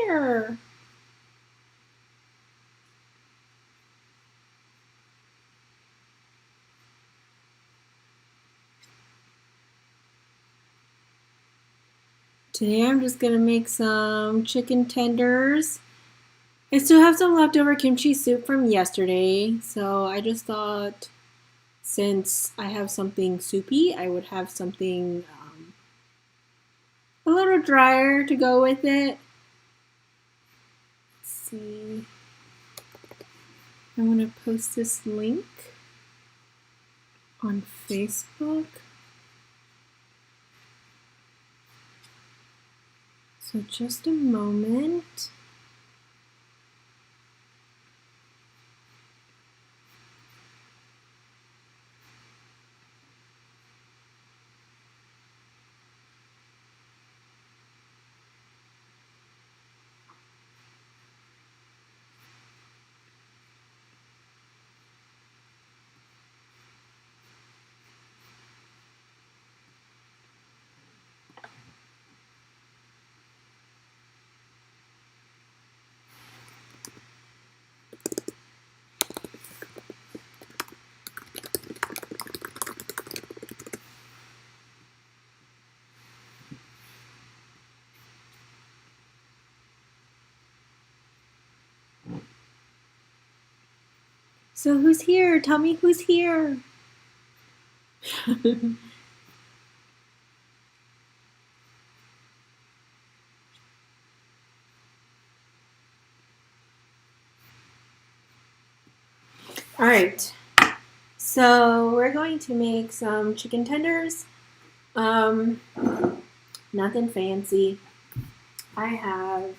here? Today I'm just gonna make some chicken tenders. I still have some leftover kimchi soup from yesterday, so I just thought since I have something soupy, I would have something a little drier to go with it. Let's see. I want to post this link on Facebook. So just a moment. So who's here? Tell me who's here. All right, so we're going to make some chicken tenders. Nothing fancy. I have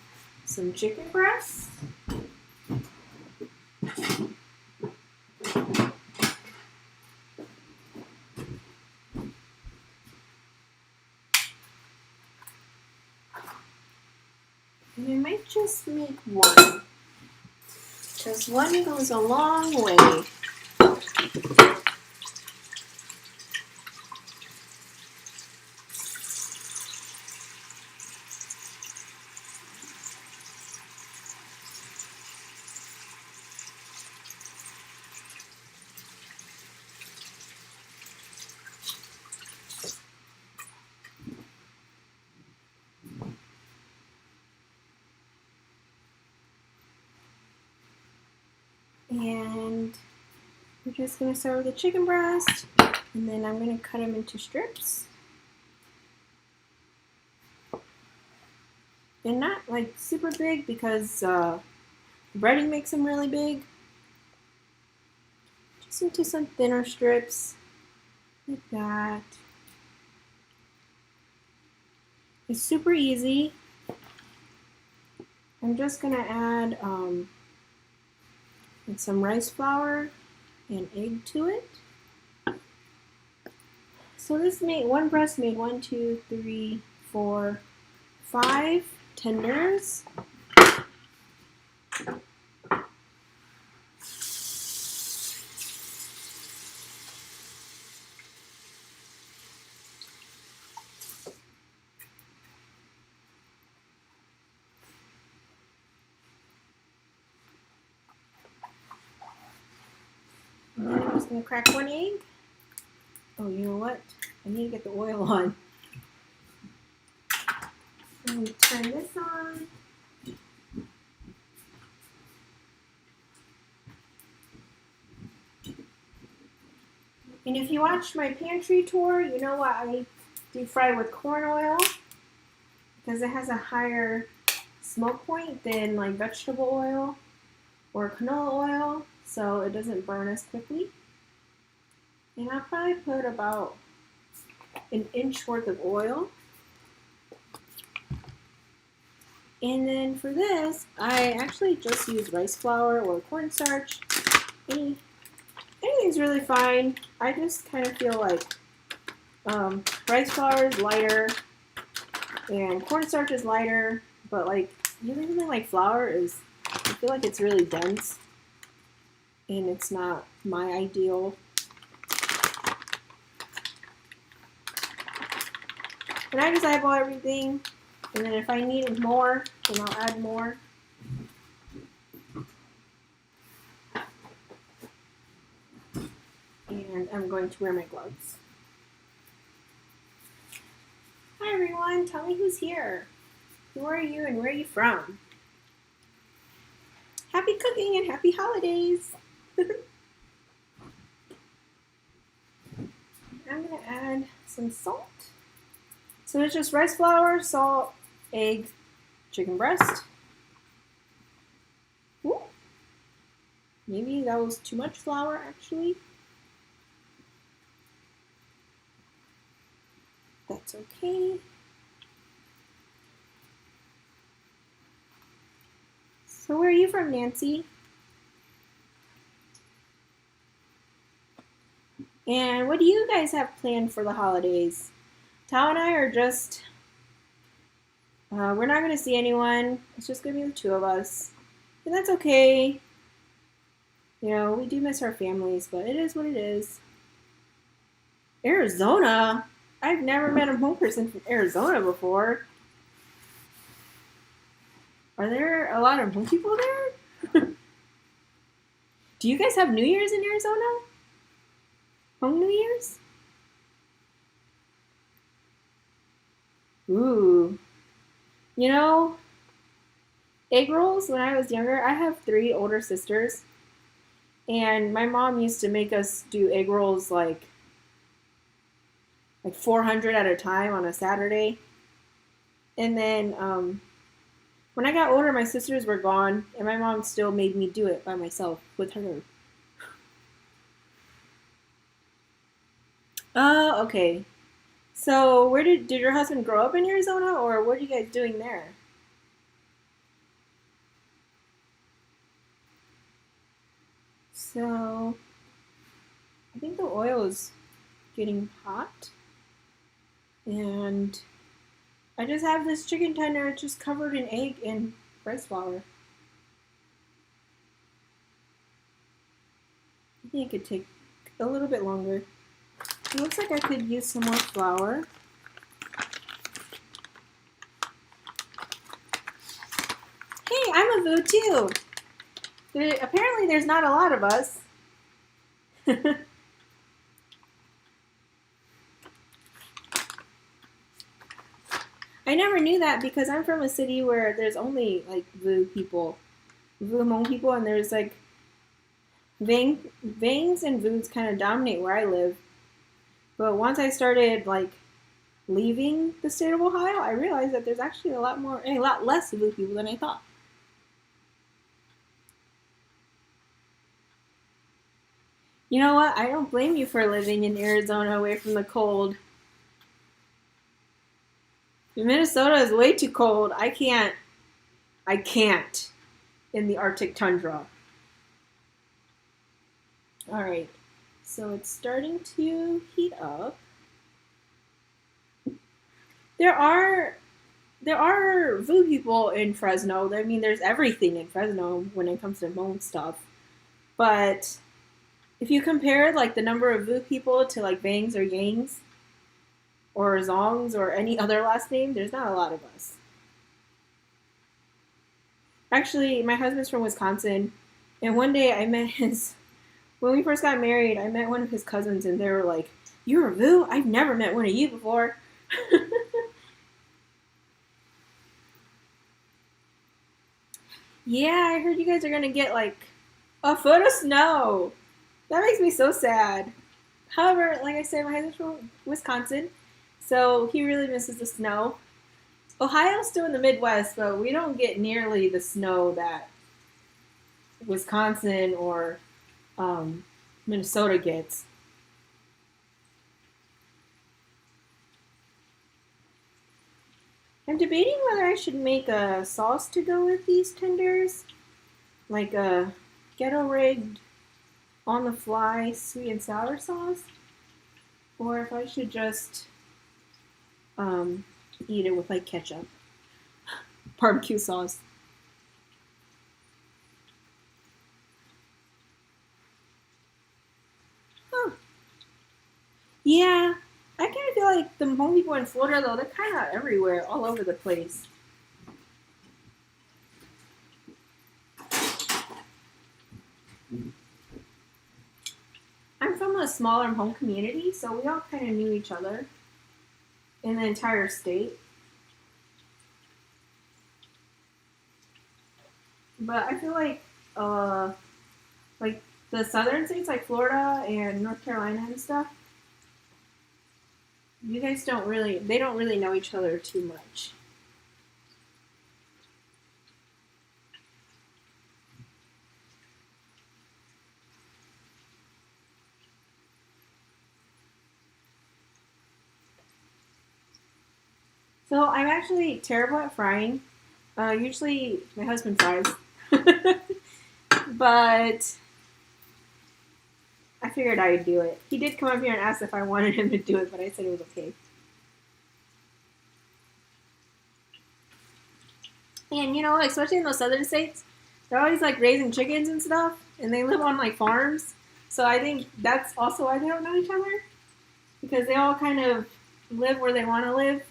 some chicken breasts. And I might just make one, because one goes a long way. And we're just going to start with the chicken breast, and then I'm going to cut them into strips. And not like super big because breading makes them really big. Just into some thinner strips, like that. It's super easy. I'm just going to add some rice flour and egg to it. So this made one breast made 1, 2, 3, 4, 5 tenders. And then I'm just going to crack one egg. Oh, you know what? I need to get the oil on. I'm going to turn this on. And if you watch my pantry tour, you know what I deep fry with corn oil because it has a higher smoke point than like vegetable oil or canola oil, so it doesn't burn as quickly. And I'll probably put about an inch worth of oil. And then for this, I actually just use rice flour or cornstarch. Anything's really fine. I just kind of feel like rice flour is lighter and cornstarch is lighter, but like using something like flour is, I feel like it's really dense and it's not my ideal. And I just eyeball everything And then if I need more, then I'll add more. And I'm going to wear my gloves. Hi everyone, tell me who's here. Who are you and where are you from? Happy cooking and happy holidays. I'm going to add some salt. So it's just rice flour, salt, egg, chicken breast. Ooh. Maybe that was too much flour actually. That's okay. So where are you from, Nancy? And what do you guys have planned for the holidays? Tao and I are just, we're not going to see anyone. It's just going to be the two of us. And that's okay. You know, we do miss our families, but it is what it is. Arizona? I've never met a Hmong person from Arizona before. Are there a lot of Hmong people there? Do you guys have New Year's in Arizona? Hmong New Year's? Ooh. You know, egg rolls, when I was younger, I have 3 older sisters. And my mom used to make us do egg rolls like 400 at a time on a Saturday. And then when I got older, my sisters were gone, and my mom still made me do it by myself with her. Okay. So where did your husband grow up in Arizona, or what are you guys doing there? So I think the oil is getting hot. And I just have this chicken tender just covered in egg and rice flour. I think it could take a little bit longer. It looks like I could use some more flour. Hey, I'm a Vu too. Apparently there's not a lot of us. I never knew that because I'm from a city where there's only like Vu people, Vu Hmong people, and there's like Vangs and Vus kind of dominate where I live. But once I started like leaving the state of Ohio, I realized that there's actually a lot less Vu people than I thought. You know what? I don't blame you for living in Arizona away from the cold. Minnesota is way too cold. I can't in the Arctic tundra. All right, so it's starting to heat up. There are Vu people in Fresno. I mean, there's everything in Fresno when it comes to Hmong stuff. But if you compare like the number of Vu people to like Vangs or Yangs or Zongs or any other last name, there's not a lot of us. Actually, my husband's from Wisconsin, and one day I met when we first got married, I met one of his cousins, and they were like, "You're a Vu? I've never met one of you before." Yeah, I heard you guys are gonna get like a foot of snow. That makes me so sad. However, like I said, my husband's from Wisconsin, so he really misses the snow. Ohio's still in the Midwest, but we don't get nearly the snow that Wisconsin or Minnesota gets. I'm debating whether I should make a sauce to go with these tenders, like a ghetto-rigged, on-the-fly sweet and sour sauce, or if I should just eat it with like ketchup, barbecue sauce. Huh. Yeah, I kind of feel like the Hmong people in Florida, though, they're kind of everywhere, all over the place. I'm from a smaller Hmong community, so we all kind of knew each other in the entire state. But I feel like the southern states, like Florida and North Carolina and stuff, you guys they don't really know each other too much. So I'm actually terrible at frying. Usually my husband fries. But I figured I'd do it. He did come up here and ask if I wanted him to do it, but I said it was okay. And you know, especially in those southern states, they're always like raising chickens and stuff, and they live on like farms. So I think that's also why they don't know each other, because they all kind of live where they want to live.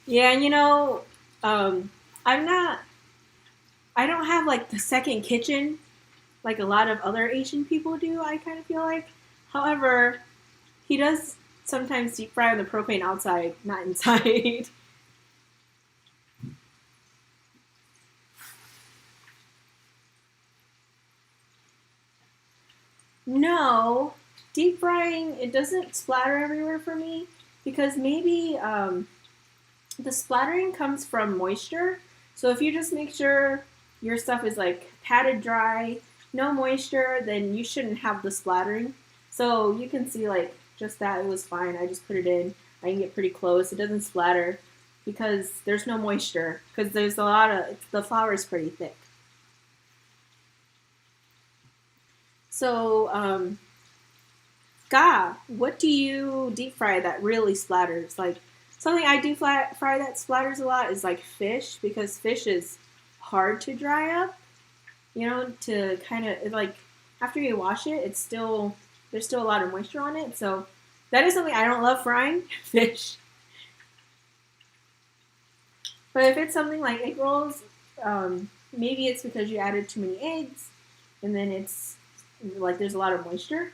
Yeah, and you know, I'm not. I don't have like the second kitchen like a lot of other Asian people do. I kind of feel like. However, he does sometimes deep fry on the propane outside, not inside. No, deep frying it doesn't splatter everywhere for me because maybe the splattering comes from moisture. So if you just make sure your stuff is like patted dry, no moisture, then you shouldn't have the splattering. So you can see like just that it was fine. I just put it in. I can get pretty close. It doesn't splatter because there's no moisture because there's a lot of the flour is pretty thick. So Ga, what do you deep fry that really splatters? Like something I do fry that splatters a lot is like fish because fish is hard to dry up. You know, to kind of like after you wash it, it's still there's still a lot of moisture on it. So that is something I don't love frying fish. But if it's something like egg rolls, maybe it's because you added too many eggs, and then it's like there's a lot of moisture.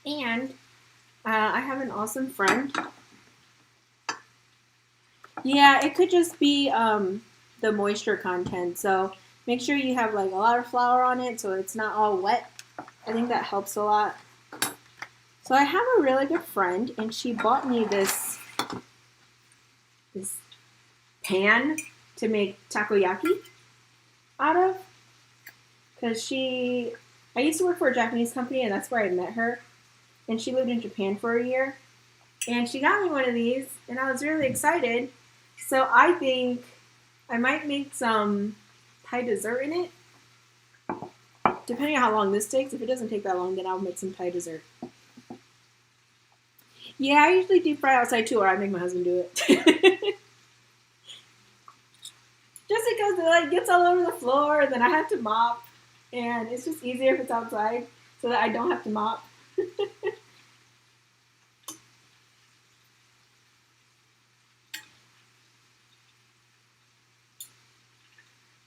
And I have an awesome friend. Yeah, it could just be the moisture content. So make sure you have like a lot of flour on it so it's not all wet. I think that helps a lot. So I have a really good friend, and she bought me this pan to make takoyaki out of. Because I used to work for a Japanese company, and that's where I met her. And she lived in Japan for a year. And she got me one of these, and I was really excited. So I think I might make some Thai dessert in it. Depending on how long this takes. If it doesn't take that long, then I'll make some Thai dessert. Yeah, I usually deep fry outside too, or I make my husband do it. Just because it like gets all over the floor, and then I have to mop. And it's just easier if it's outside so that I don't have to mop.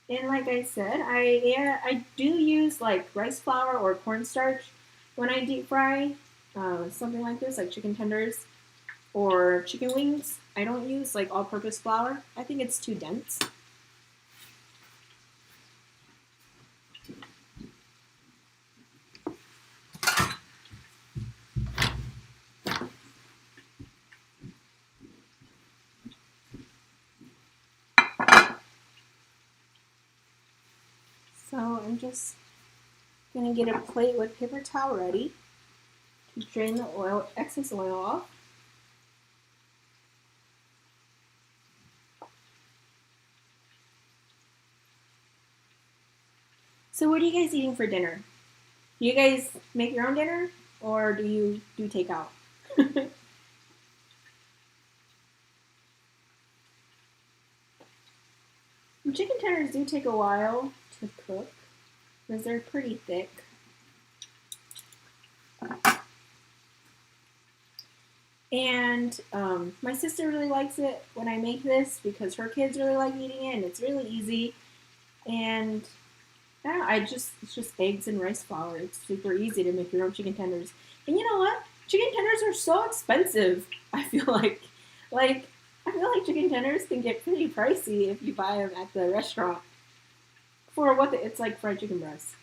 And like I said, I do use like rice flour or cornstarch when I deep fry something like this, like chicken tenders or chicken wings. I don't use like all-purpose flour. I think it's too dense. So I'm just gonna get a plate with paper towel ready to drain the excess oil off. So what are you guys eating for dinner? Do you guys make your own dinner or do you do takeout? And chicken tenders do take a while to cook because they're pretty thick. And my sister really likes it when I make this because her kids really like eating it, and it's really easy. And yeah, it's just eggs and rice flour. It's super easy to make your own chicken tenders. And you know what? Chicken tenders are so expensive. I feel like chicken tenders can get pretty pricey if you buy them at the restaurant for it's like fried chicken breasts,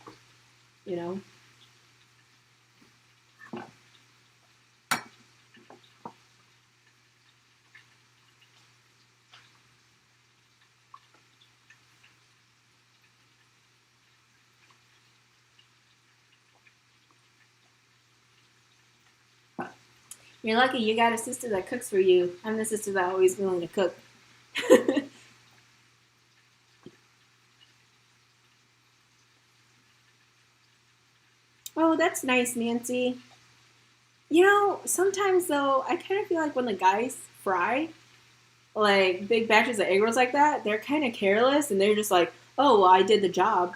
you know. You're lucky you got a sister that cooks for you. I'm the sister that's always willing to cook. Oh, that's nice, Nancy. You know, sometimes though, I kind of feel like when the guys fry like big batches of egg rolls like that, they're kind of careless and they're just like, "Oh, well, I did the job."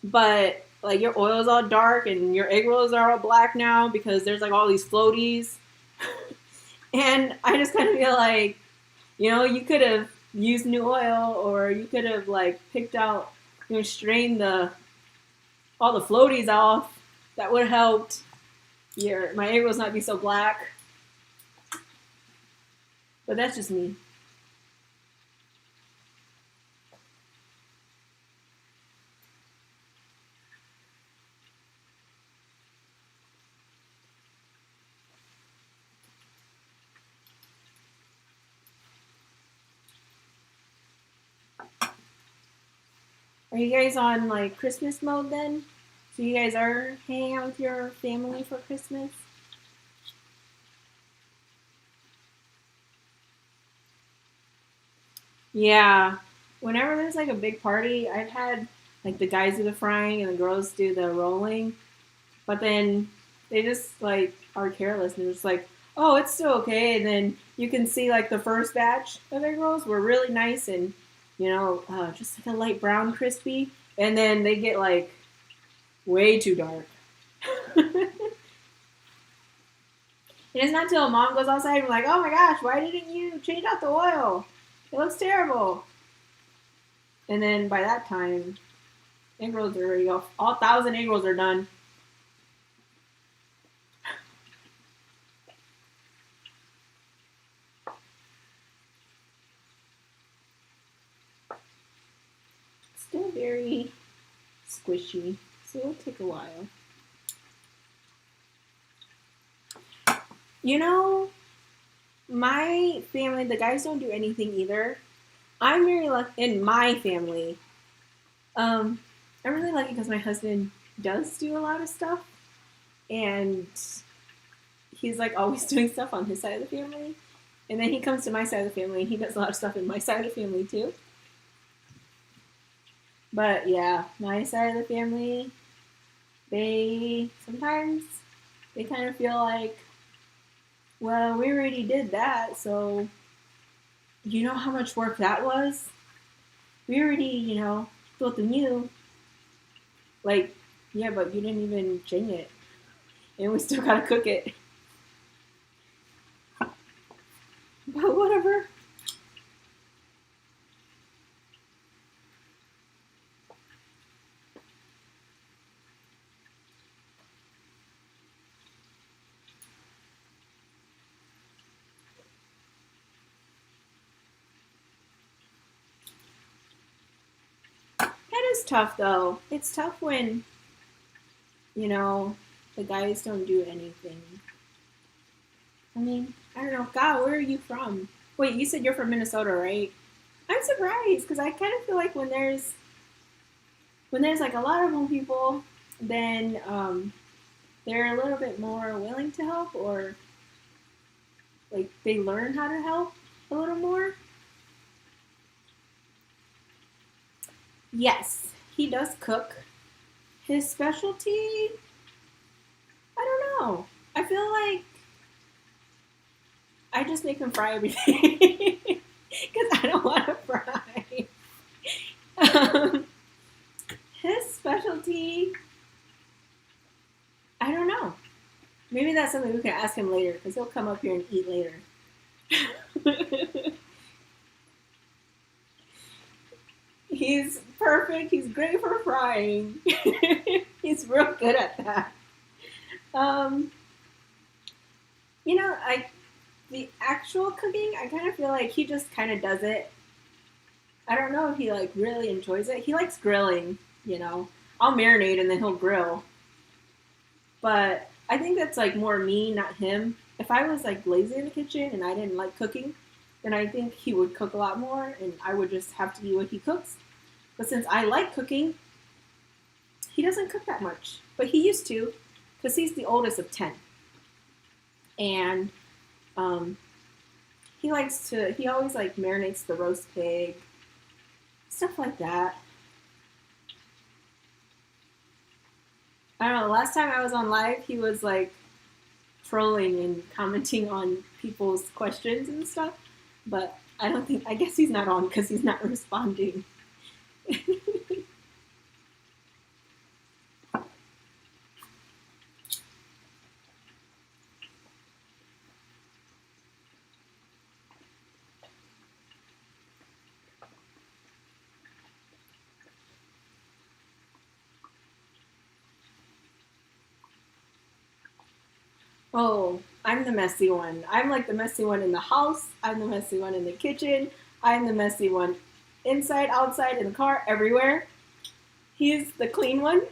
But like your oil's all dark and your egg rolls are all black now because there's like all these floaties. And I just kind of feel like, you know, you could have used new oil or you could have like picked out, strained all the floaties off. That would have helped my egg rolls not be so black. But that's just me. Are you guys on like Christmas mode then? So you guys are hanging out with your family for Christmas? Yeah. Whenever there's like a big party, I've had like the guys do the frying and the girls do the rolling. But then they just like are careless and they're just like, oh, it's still okay. And then you can see like the first batch of egg rolls were really nice and just like a light brown crispy. And then they get like way too dark. And it's not until mom goes outside and like, oh my gosh, why didn't you change out the oil? It looks terrible. And then by that time, egg rolls are already off. All 1,000 egg rolls are done. Still very squishy, so it'll take a while. You know, my family, the guys don't do anything either. I'm very lucky in my family. I'm really lucky because my husband does do a lot of stuff, and he's like always doing stuff on his side of the family. And then he comes to my side of the family and he does a lot of stuff in my side of the family too. But yeah, my side of the family, they sometimes they kind of feel like, well, we already did that, so you know how much work that was? We already, built the new. Like, yeah, but you didn't even ching it. And we still gotta cook it. But whatever. That is tough though. It's tough when, the guys don't do anything. I mean, I don't know. God, where are you from? Wait, you said you're from Minnesota, right? I'm surprised because I kind of feel like when there's like a lot of Hmong people, then they're a little bit more willing to help, or like they learn how to help a little more. Yes, he does cook. His specialty, I don't know. I feel like I just make him fry everything because I don't want to fry. His specialty, I don't know. Maybe that's something we can ask him later, because he'll come up here and eat later. He's perfect. He's great for frying. He's real good at that. You know, the actual cooking, I kind of feel like he just kind of does it. I don't know if he like really enjoys it. He likes grilling, you know. I'll marinate and then he'll grill. But I think that's like more me, not him. If I was like lazy in the kitchen and I didn't like cooking, then I think he would cook a lot more and I would just have to eat what he cooks. But since I like cooking, he doesn't cook that much. But he used to, because he's the oldest of 10. And he always like marinates the roast pig, stuff like that. I don't know, last time I was on live, he was like trolling and commenting on people's questions and stuff. But I guess he's not on because he's not responding. Oh, I'm the messy one. I'm like the messy one in the house. I'm the messy one in the kitchen. I'm the messy one inside, outside, in the car, everywhere. He's the clean one,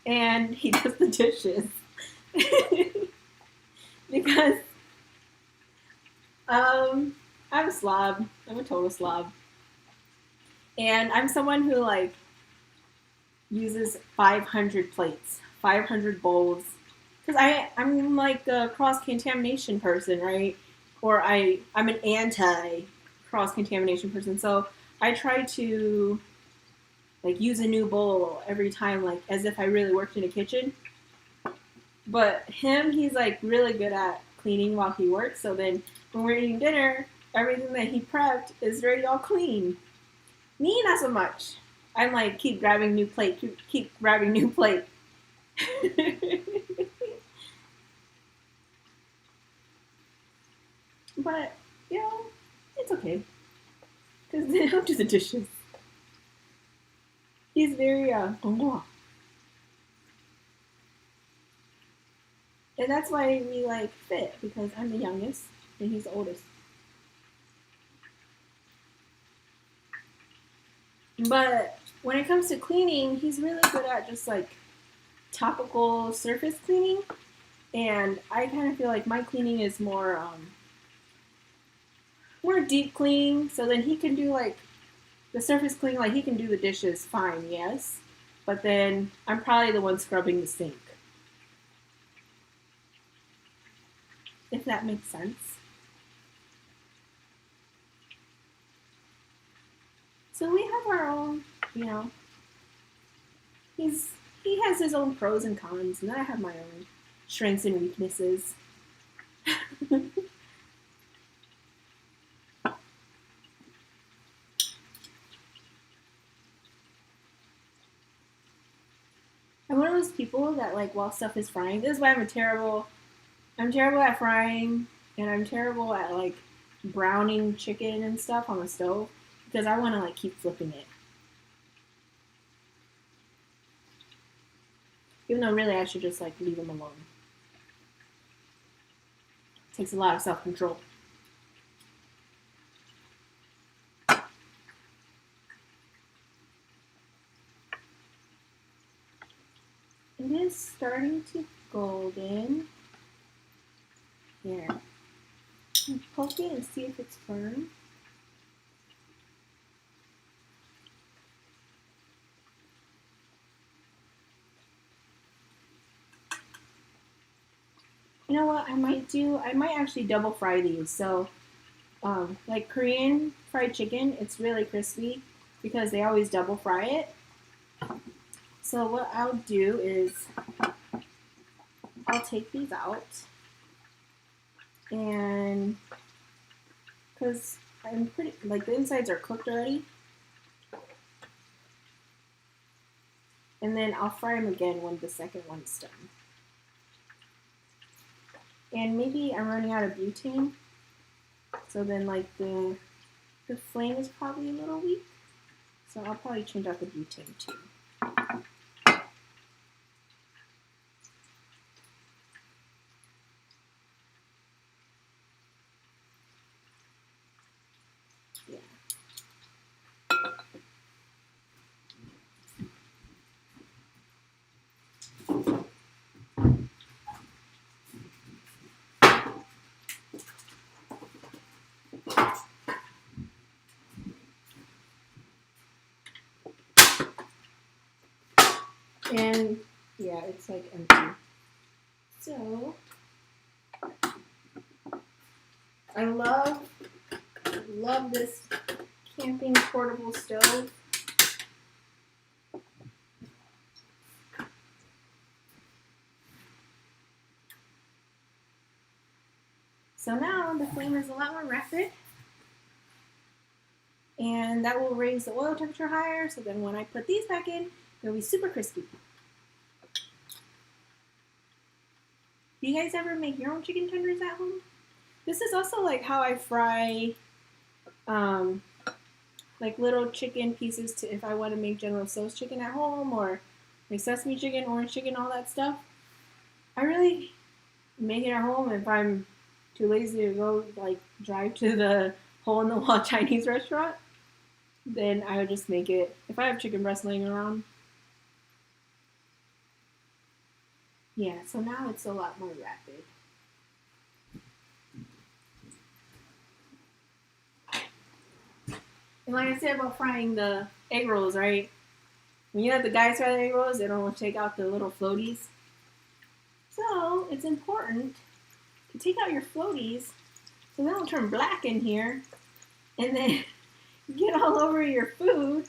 and he does the dishes. Because I'm a slob. I'm a total slob. And I'm someone who like uses 500 plates, 500 bowls. Because I'm like a cross-contamination person, right? Or I'm an anti-cross-contamination person. So I try to like use a new bowl every time, like as if I really worked in a kitchen. But he's like really good at cleaning while he works. So then when we're eating dinner, everything that he prepped is already all clean. Me, not so much. I'm like, keep grabbing new plate, keep grabbing new plate. But, you know, it's okay. Because then I'll do the dishes. He's very, and that's why we, like, fit. Because I'm the youngest, and he's the oldest. But when it comes to cleaning, he's really good at just, like, topical surface cleaning. And I kind of feel like my cleaning is more deep cleaning. So then he can do like the surface cleaning, like he can do the dishes fine, yes. But then I'm probably the one scrubbing the sink. If that makes sense. So we have our own, you know. He has his own pros and cons, and I have my own strengths and weaknesses. I'm one of those people that like while stuff is frying. This is why I'm terrible at frying, and I'm terrible at like browning chicken and stuff on the stove because I want to like keep flipping it. Even though really I should just like leave them alone. It takes a lot of self-control. It is starting to golden. Here. Poke it and see if it's firm. You know what I might do? I might actually double fry these. So, like Korean fried chicken, it's really crispy because they always double fry it. So what I'll do is I'll take these out, and because I'm pretty like the insides are cooked already, And then I'll fry them again when the second one's done. And maybe I'm running out of butane. So then like the flame is probably a little weak. So I'll probably change out the butane too. Yeah. And yeah, it's like empty. So I love this camping portable stove. So now the flame is a lot more rapid, and that will raise the oil temperature higher, so then when I put these back in, they'll be super crispy. Do you guys ever make your own chicken tenders at home? This is also like how I fry like little chicken pieces to if I want to make General Tso's chicken at home, or like sesame chicken, orange chicken, all that stuff. I really make it at home. If I'm too lazy to go like drive to the hole-in-the-wall Chinese restaurant, then I would just make it. If I have chicken breast laying around. Yeah, so now it's a lot more rapid. And like I said about frying the egg rolls, right? When you let the guys fry the egg rolls, they don't take out the little floaties. So it's important to take out your floaties so they don't turn black in here and then get all over your food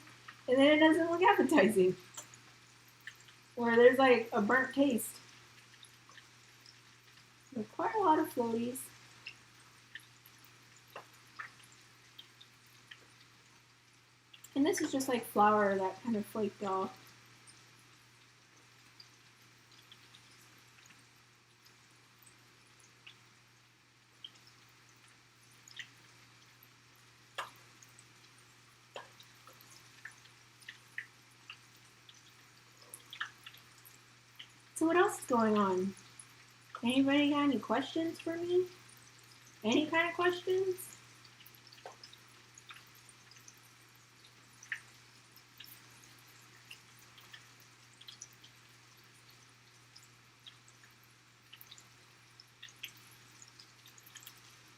and then it doesn't look appetizing. Or there's like a burnt taste. There's quite a lot of floaties. And this is just like flour that kind of flaked off. So what else is going on? Anybody got any questions for me? Any kind of questions?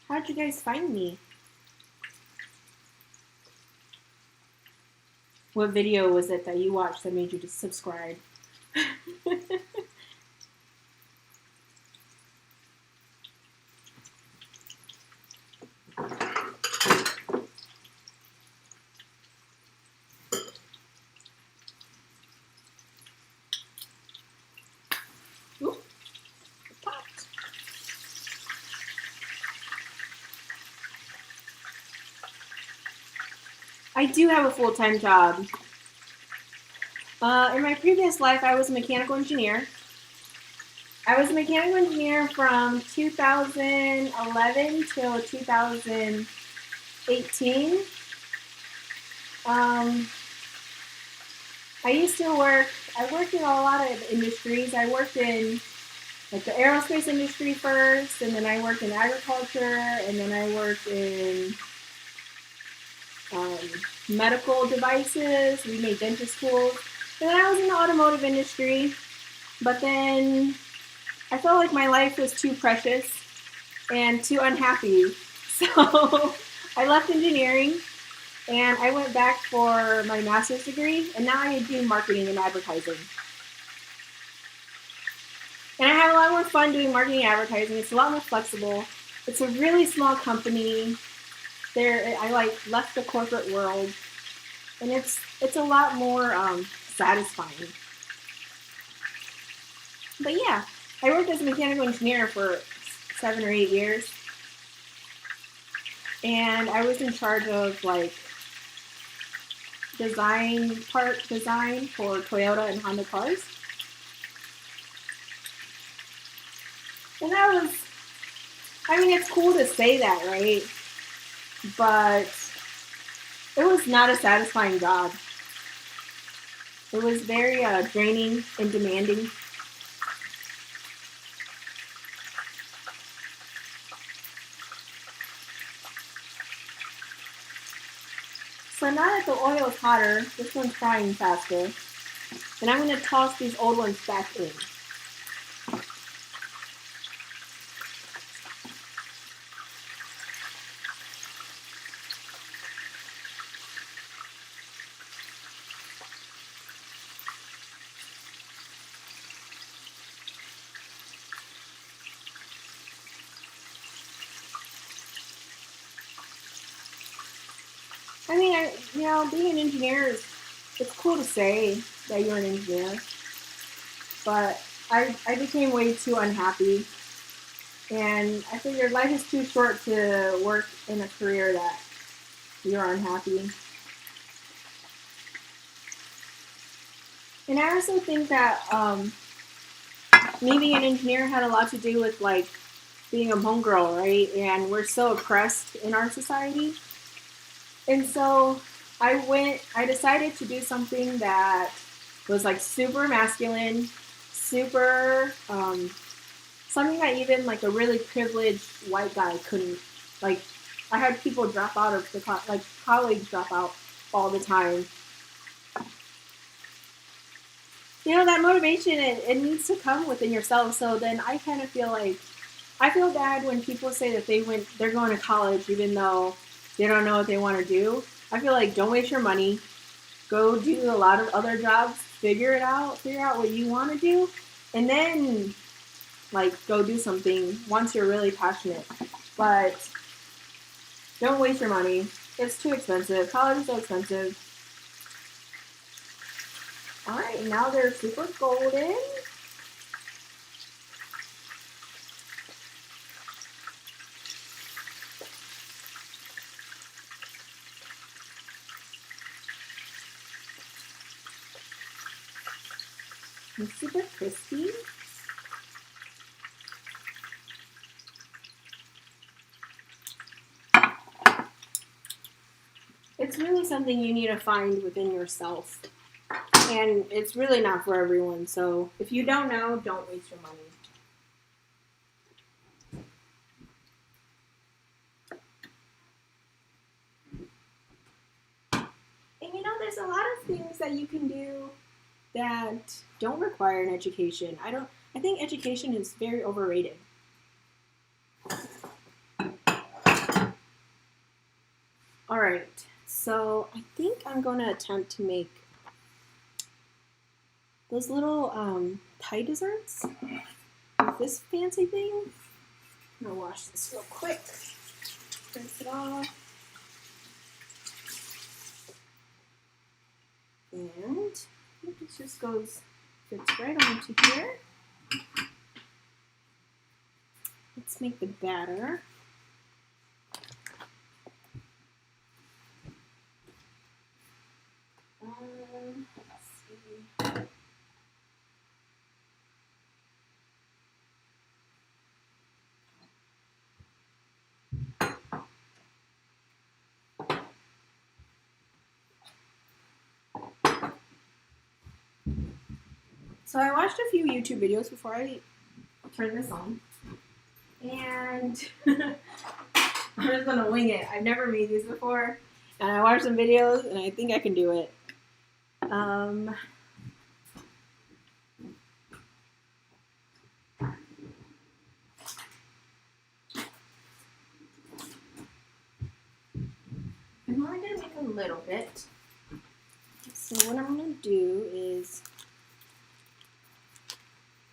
How'd you guys find me? What video was it that you watched that made you just subscribe? I do have a full-time job. In my previous life, I was a mechanical engineer. I was a mechanical engineer from 2011 till 2018. I worked in a lot of industries. I worked in like the aerospace industry first, and then I worked in agriculture, and then I worked in medical devices. We made dentist tools. And then I was in the automotive industry, but then I felt like my life was too precious and too unhappy. So I left engineering and I went back for my master's degree, and now I do marketing and advertising. And I have a lot more fun doing marketing and advertising. It's a lot more flexible. It's a really small company. I left the corporate world, and it's a lot more satisfying. But yeah, I worked as a mechanical engineer for 7 or 8 years, and I was in charge of like part design for Toyota and Honda cars. And that was, I mean, it's cool to say that, right? But it was not a satisfying job. It was very draining and demanding. So now that the oil is hotter, this one's frying faster. And I'm going to toss these old ones back in. I mean, being an engineer it's cool to say that you're an engineer, but I became way too unhappy, and I figured life is too short to work in a career that you're unhappy. And I also think that me being an engineer had a lot to do with like being a Hmong girl, right? And we're so oppressed in our society. And so I decided to do something that was like super masculine, super, something that even like a really privileged white guy couldn't, like, I had people drop out of the, colleagues drop out all the time. That motivation, it needs to come within yourself. So then I kind of feel like, I feel bad when people say that they're going to college even though they don't know what they want to do. I feel like don't waste your money. Go do a lot of other jobs. Figure out what you want to do. And then, like, go do something once you're really passionate. But don't waste your money. It's too expensive. College is so expensive. Alright, now they're super golden. And super crispy. It's really something you need to find within yourself. And it's really not for everyone. So if you don't know, don't waste your money. And there's a lot of things that you can do that don't require an education. I think education is very overrated. Alright, so I think I'm going to attempt to make those little pie desserts with this fancy thing. I'm going to wash this real quick. Rinse it off. And it just fits right onto here. Let's make the batter. Let's see. So I watched a few YouTube videos before I turned this on, and I'm just gonna wing it. I've never made these before, and I watched some videos, and I think I can do it. And I'm only gonna make a little bit. So what I'm gonna do is,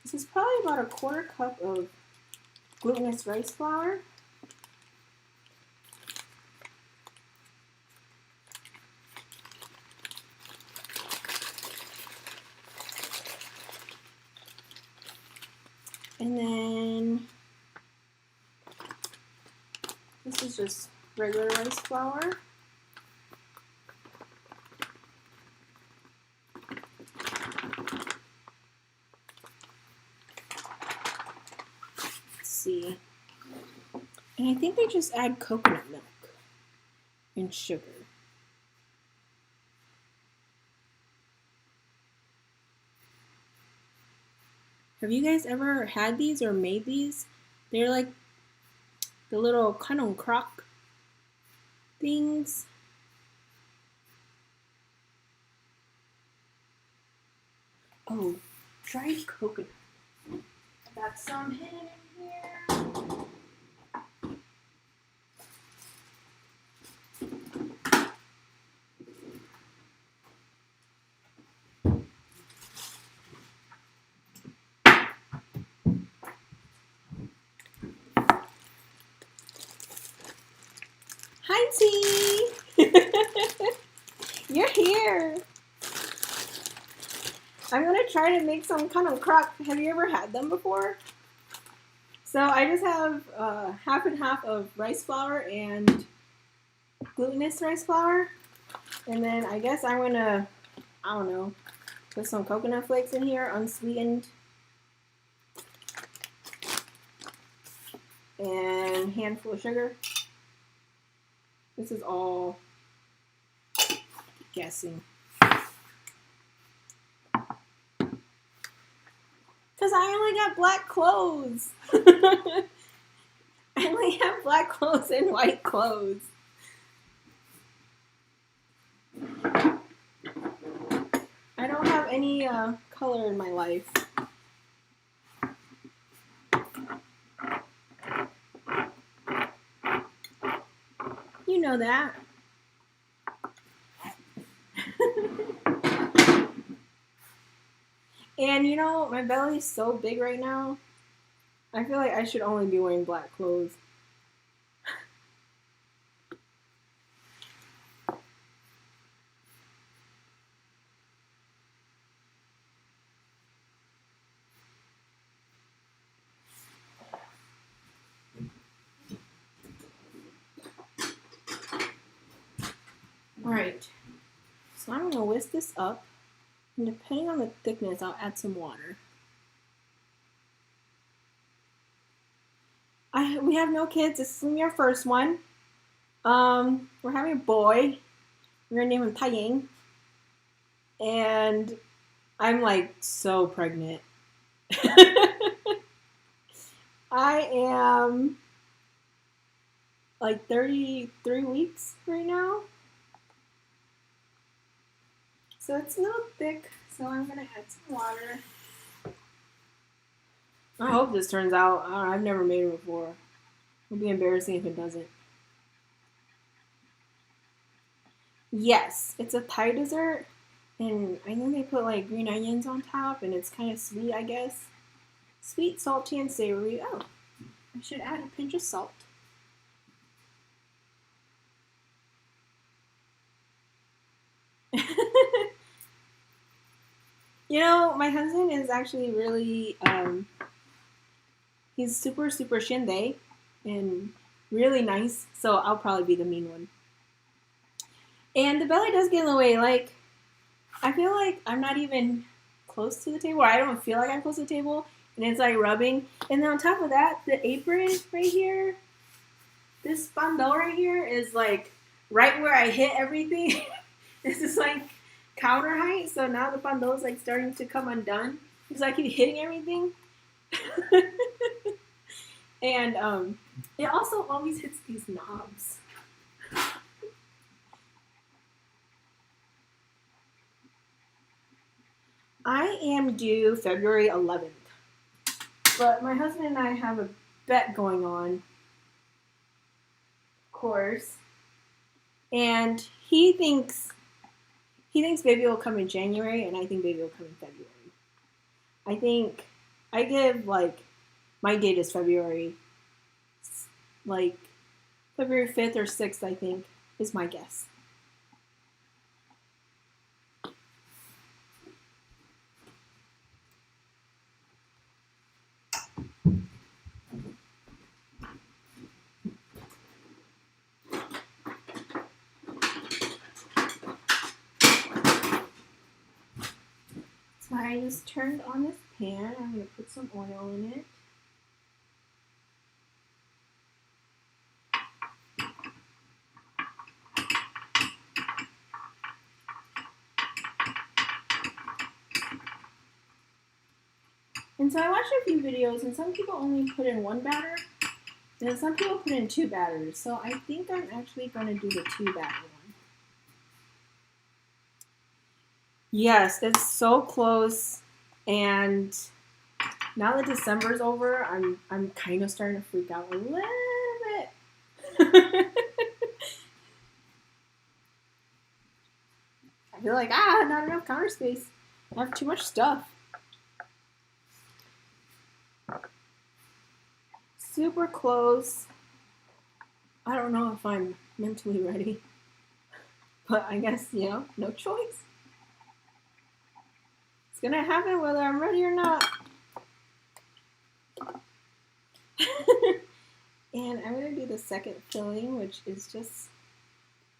this is probably about a 1/4 cup of glutinous rice flour. And then this is just regular rice flour. see. And I think they just add coconut milk and sugar. Have you guys ever had these or made these? They're like the little Kanom Krok things. Oh, dried coconut. Got some hidden in here. Hi, T. You're here. I'm gonna try to make some Kanom Krok. Have you ever had them before? So I just have half and half of rice flour and glutinous rice flour, and then I guess I'm gonna, I don't know, put some coconut flakes in here, unsweetened, and a handful of sugar. This is all guessing. Because I only got black clothes. I only have black clothes and white clothes. I don't have any color in my life. You know that. And you know, my belly is so big right now. I feel like I should only be wearing black clothes. Alright, so I'm going to whisk this up, and depending on the thickness, I'll add some water. We have no kids. This is going to be our first one. We're having a boy. We're going to name him Taiying. And I'm like so pregnant. I am like 33 weeks right now. So it's a little thick, so I'm going to add some water. I hope this turns out. I've never made it before. It'll be embarrassing if it doesn't. Yes, it's a Thai dessert, and I think they put like green onions on top, and it's kind of sweet, I guess. Sweet, salty, and savory. Oh, I should add a pinch of salt. You know, my husband is actually really, he's super, super shinde and really nice, so I'll probably be the mean one. And the belly does get in the way. Like, I feel like I'm not even close to the table, or I don't feel like I'm close to the table, and it's like rubbing. And then on top of that, the apron right here, this Bahn-Thou right here is like right where I hit everything. This is like counter height, so now the Bahn-Thou is like starting to come undone because I keep hitting everything. And it also always hits these knobs. I am due February 11th, but my husband and I have a bet going on, of course, and he thinks baby will come in January, and I think baby will come in February. I think I give like my date is February, like February 5th or 6th, I think is my guess. So I just turned on this pan. I'm going to put some oil in it. And so I watched a few videos, and some people only put in 1 batter, and some people put in 2 batters. So I think I'm actually going to do the 2 batter one. Yes, it's so close, and now that December's over, I'm kind of starting to freak out a little bit. I feel like, not enough counter space. I have too much stuff. Super close. I don't know if I'm mentally ready, but I guess, no choice. It's gonna happen whether I'm ready or not. And I'm gonna do the second filling, which is just,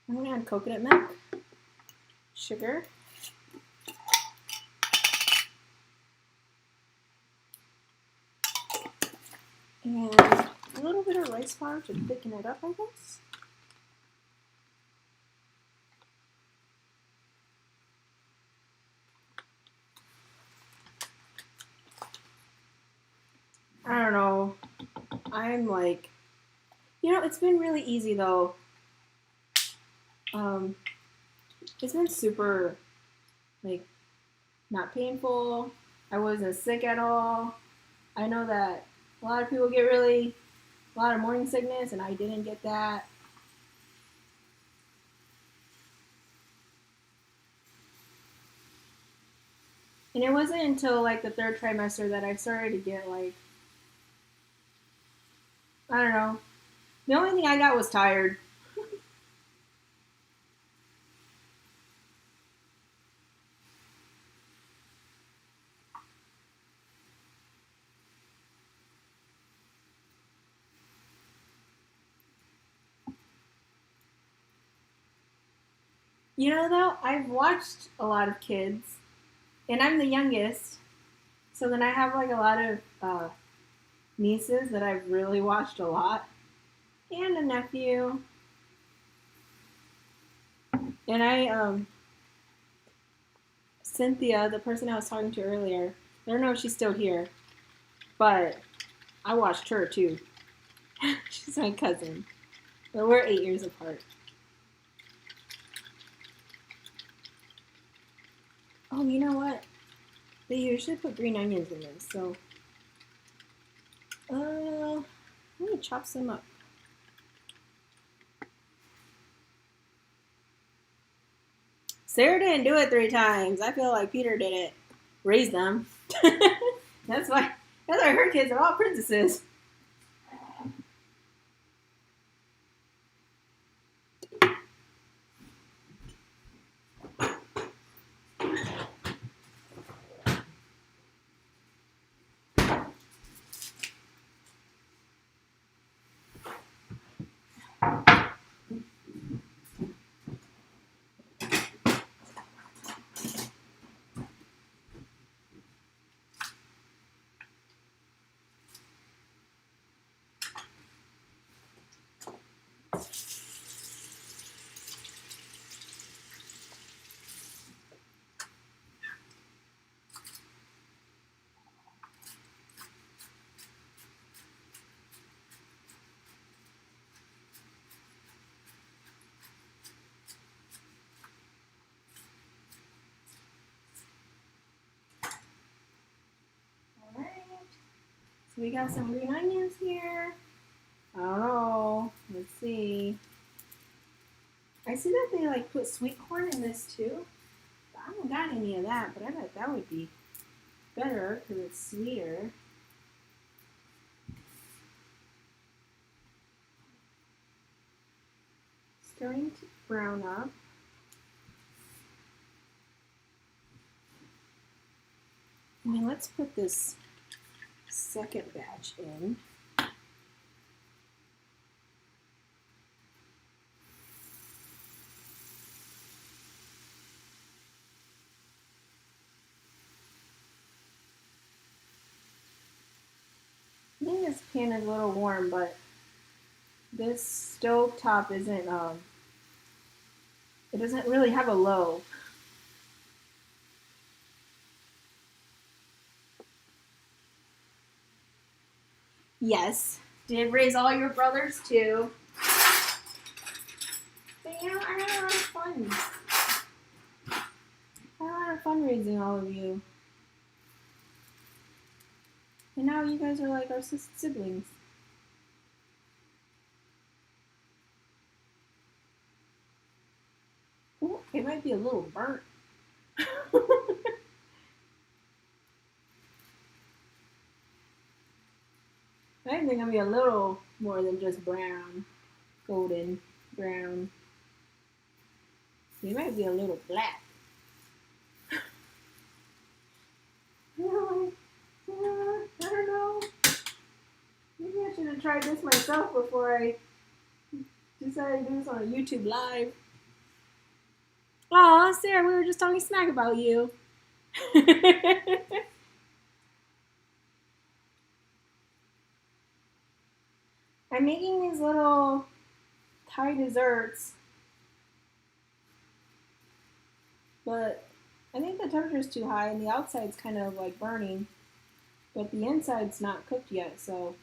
I'm gonna add coconut milk, sugar, and a little bit of rice flour to thicken it up, I guess. I don't know. I'm like, it's been really easy though. It's been super, like, not painful. I wasn't sick at all. I know that a lot of people get a lot of morning sickness, and I didn't get that. And it wasn't until like the 3rd trimester that I started to get like, I don't know. The only thing I got was tired. Though, I've watched a lot of kids, and I'm the youngest, so then I have like a lot of nieces that I've really watched a lot, and a nephew. And Cynthia, the person I was talking to earlier, I don't know if she's still here, but I watched her too. She's my cousin, but we're 8 years apart. Oh, you know what? They usually put green onions in this, so let me chop some up. Sarah didn't do it 3 times. I feel like Peter did it. Raised them. That's why her kids are all princesses. So we got some green onions here. I don't know. Let's see. I see that they like put sweet corn in this too. But I haven't got any of that, but I bet that would be better because it's sweeter. Starting to brown up. And then let's put this second batch in. I think this pan is a little warm, but this stove top isn't, it doesn't really have a low. Yes. Did raise all your brothers too. But you know, I had a lot of fun. I had a lot of fun raising all of you. And now you guys are like our siblings. Ooh, it might be a little burnt. I think it's gonna be a little more than just brown, golden brown. It might be a little black. I don't know. Maybe I should have tried this myself before I decided to do this on a YouTube live. Aw, Sarah, we were just talking smack about you. I'm making these little Thai desserts, but I think the temperature is too high and the outside's kind of like burning, but the inside's not cooked yet, so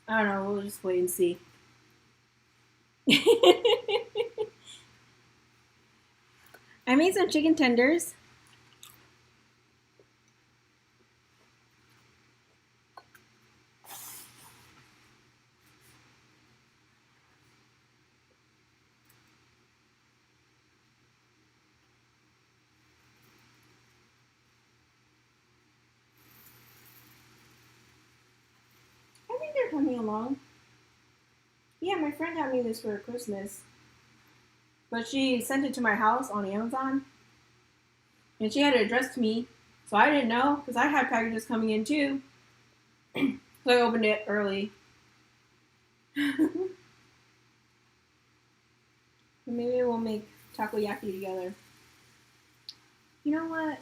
I don't know, we'll just wait and see. I made some chicken tenders. I think they're coming along. Yeah, my friend got me this for Christmas. But she sent it to my house on Amazon. And she had it addressed to me. So I didn't know, because I had packages coming in too. So I opened it early. Maybe we'll make takoyaki together. You know what?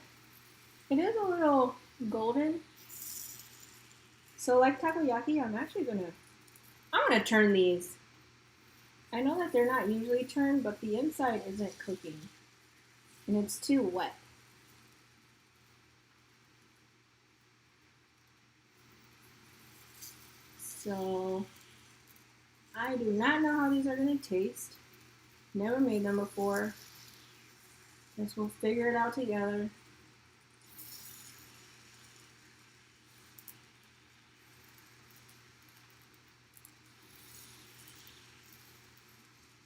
It is a little golden. So like takoyaki, I'm gonna turn these. I know that they're not usually turned, but the inside isn't cooking. And it's too wet. So I do not know how these are gonna taste. Never made them before. Guess we'll figure it out together.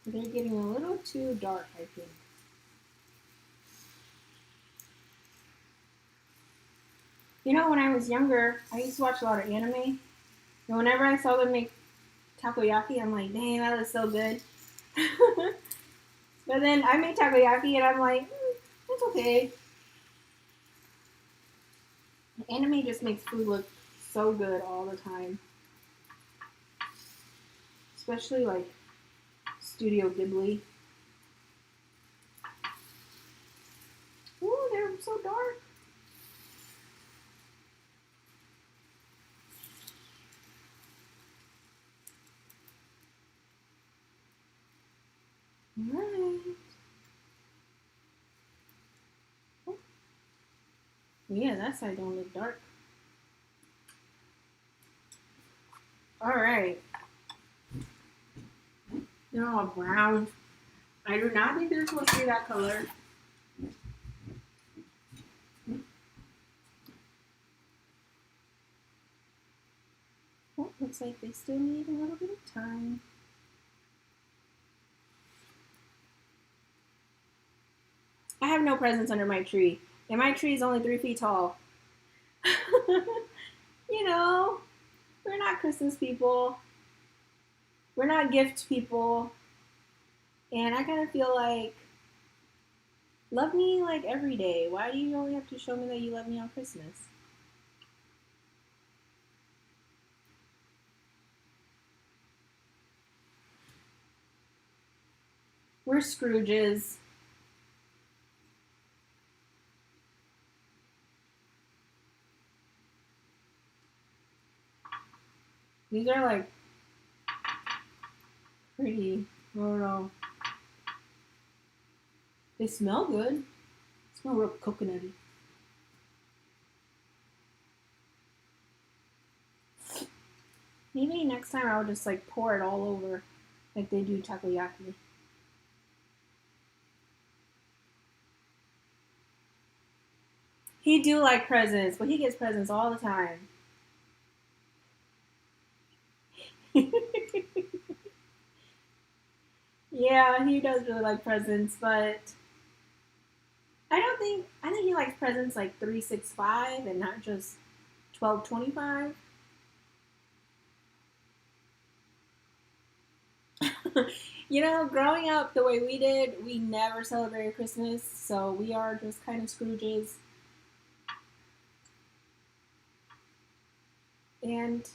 They're getting a little too dark, I think. You know, when I was younger, I used to watch a lot of anime. And whenever I saw them make takoyaki, I'm like, dang, that looks so good. But then I made takoyaki and I'm like, it's okay. Anime just makes food look so good all the time. Especially like Studio Ghibli. Ooh, they're so dark. Alright. Yeah, that side don't look dark. Alright. They're all brown. I do not think they're supposed to be that color. Oh, looks like they still need a little bit of time. I have no presents under my tree. And my tree is only 3 feet tall. You know, we're not Christmas people. We're not gift people. And I kind of feel like, love me like every day. Why do you only have to show me that you love me on Christmas? We're Scrooges. These are like pretty, I don't know. They smell good. They smell real coconutty. Maybe next time I'll just like pour it all over like they do takoyaki. He do like presents, but he gets presents all the time. Yeah, he does really like presents, but I think he likes presents like 365 and not just 1225. You know, growing up the way we did, we never celebrated Christmas, so we are just kind of Scrooges. And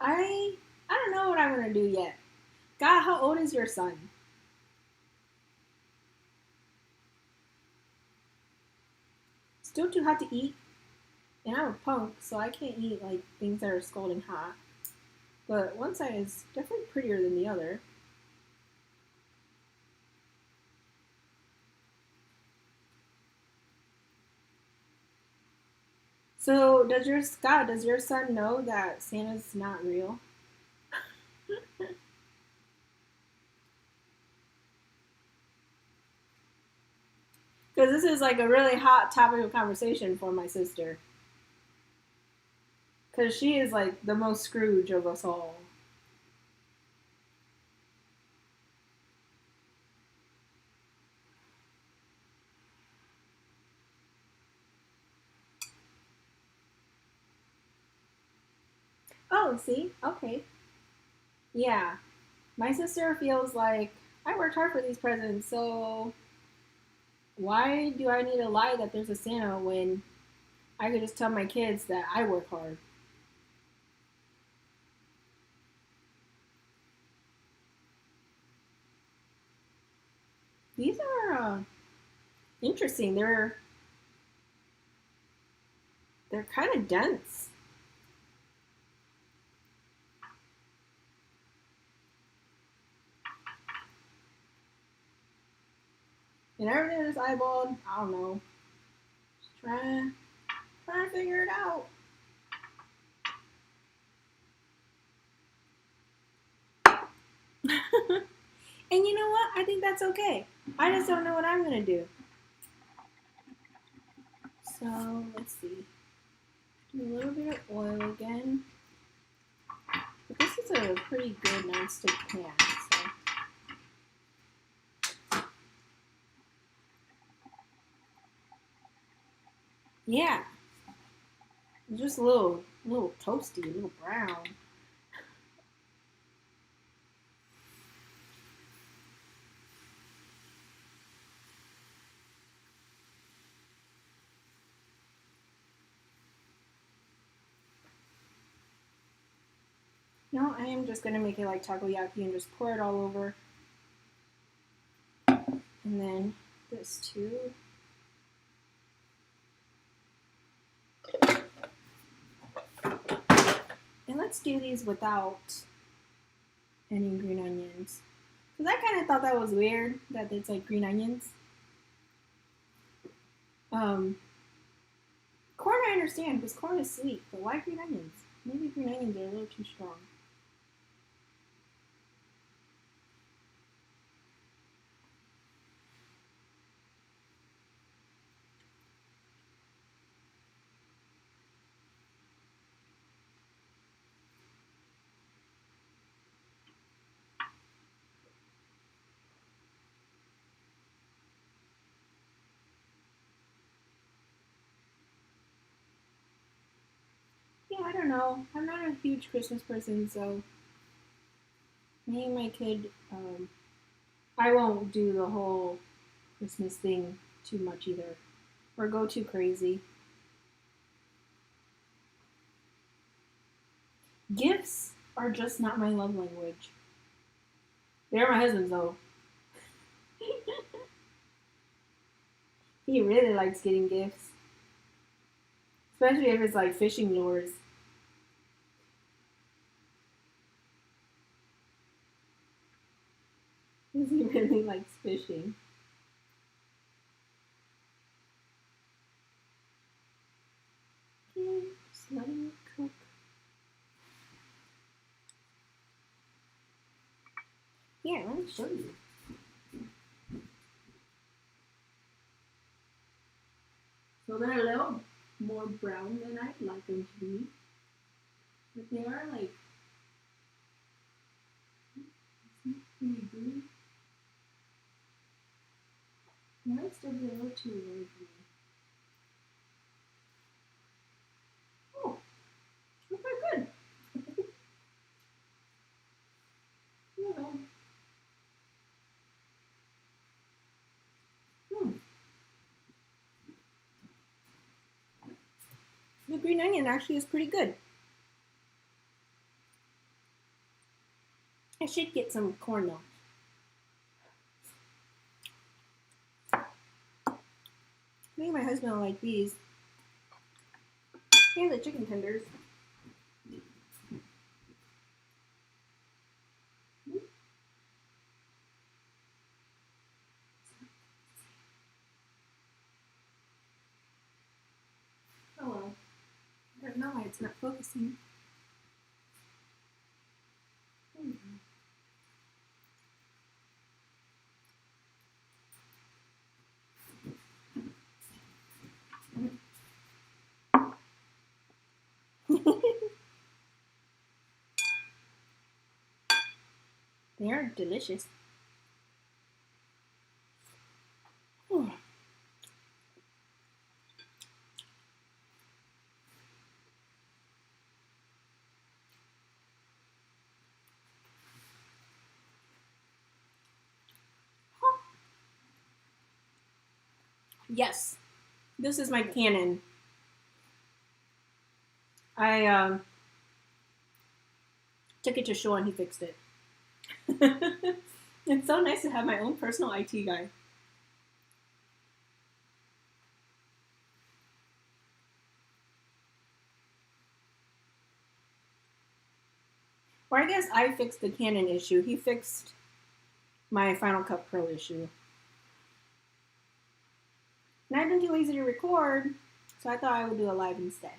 I I don't know what I'm gonna do yet. God, how old is your son? Still too hot to eat? And I'm a punk, so I can't eat like things that are scalding hot. But one side is definitely prettier than the other. So does your son know that Santa's not real? Because this is like a really hot topic of conversation for my sister. Because she is like the most Scrooge of us all. Oh, see? Okay. Yeah. My sister feels like I worked hard for these presents, so why do I need to lie that there's a Santa when I could just tell my kids that I work hard? These are interesting. They're kind of dense. And everything is eyeballed. I don't know. Just trying to figure it out. And you know what? I think that's okay. I just don't know what I'm gonna do. So let's see. Do a little bit of oil again. But this is a pretty good non-stick pan. So yeah, just little toasty, a little brown. No, I am just gonna make it like takoyaki and just pour it all over. And then this too. And let's do these without any green onions. Because I kind of thought that was weird that it's like green onions. Um, Corn I understand because corn is sweet, but why green onions? Maybe green onions are a little too strong. Yeah, I don't know. I'm not a huge Christmas person, so me and my kid, I won't do the whole Christmas thing too much either, or go too crazy. Gifts are just not my love language. They're my husband's though. He really likes getting gifts, especially if it's like fishing lures. Because he really likes fishing. Okay, just letting it cook. Here, let me show you. So they're a little more brown than I'd like them to be. But they are like pretty gooey. They might still be a little too low for me. Oh, they're quite good. Yeah. The green onion actually is pretty good. I should get some corn though. I think my husband will like these. Here are the chicken tenders. Oh well. I don't know why it's not focusing. They're delicious. Oh. Yes, this is my Canon. I took it to Shaw and he fixed it. It's so nice to have my own personal IT guy. Or I guess I fixed the Canon issue. He fixed my Final Cut Pro issue. And I've been too lazy to record, so I thought I would do a live instead.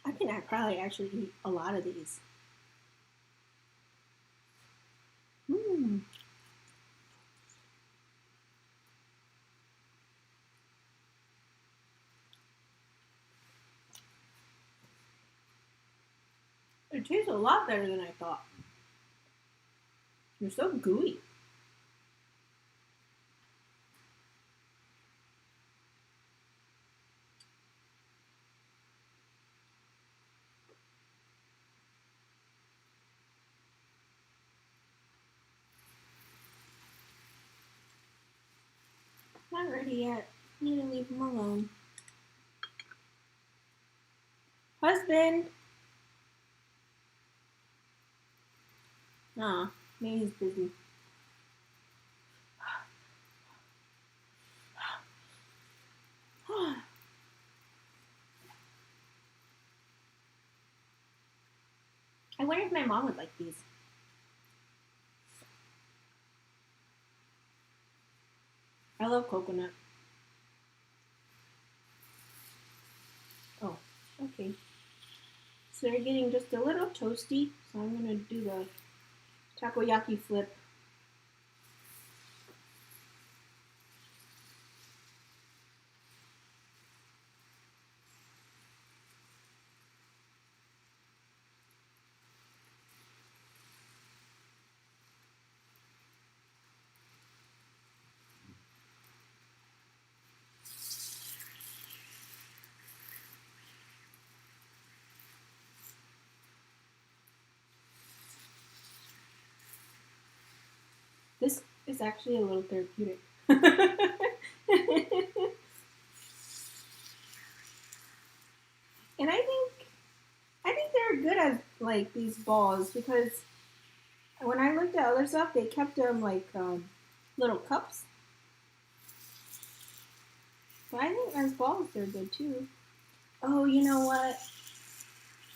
I can probably actually eat a lot of these. Mmm. It tastes a lot better than I thought. They're so gooey. Not ready yet. Need to leave him alone. Husband! Aw, maybe he's busy. I wonder if my mom would like these. I love coconut. Oh, okay. So they're getting just a little toasty, so I'm going to do the takoyaki flip. This is actually a little therapeutic. And I think they're good at like these balls because when I looked at other stuff, they kept them like little cups. But I think as balls, they're good too. Oh, you know what?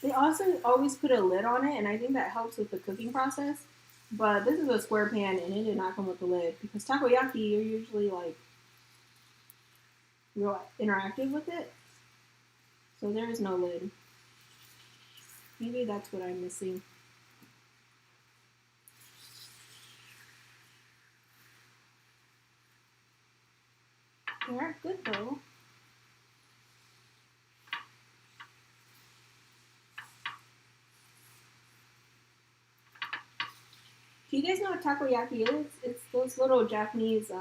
They also always put a lid on it, and I think that helps with the cooking process. But this is a square pan, and it did not come with a lid because takoyaki, you're usually like real interactive with it. So there is no lid. Maybe that's what I'm missing. They are good though. Do you guys know what takoyaki is? It's those little Japanese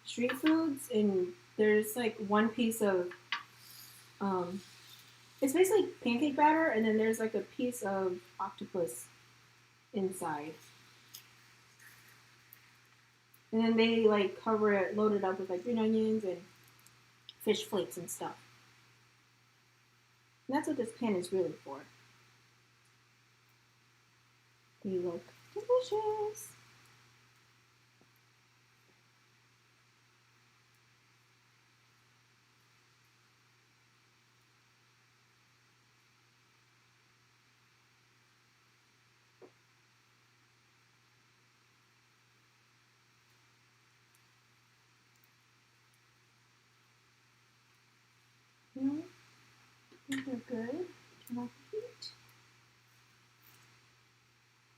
street foods, and there's like one piece of, it's basically pancake batter, and then there's like a piece of octopus inside. And then they like cover it, load it up with like green onions and fish flakes and stuff. And that's what this pan is really for. They look delicious. I think they're good. Turn off the heat.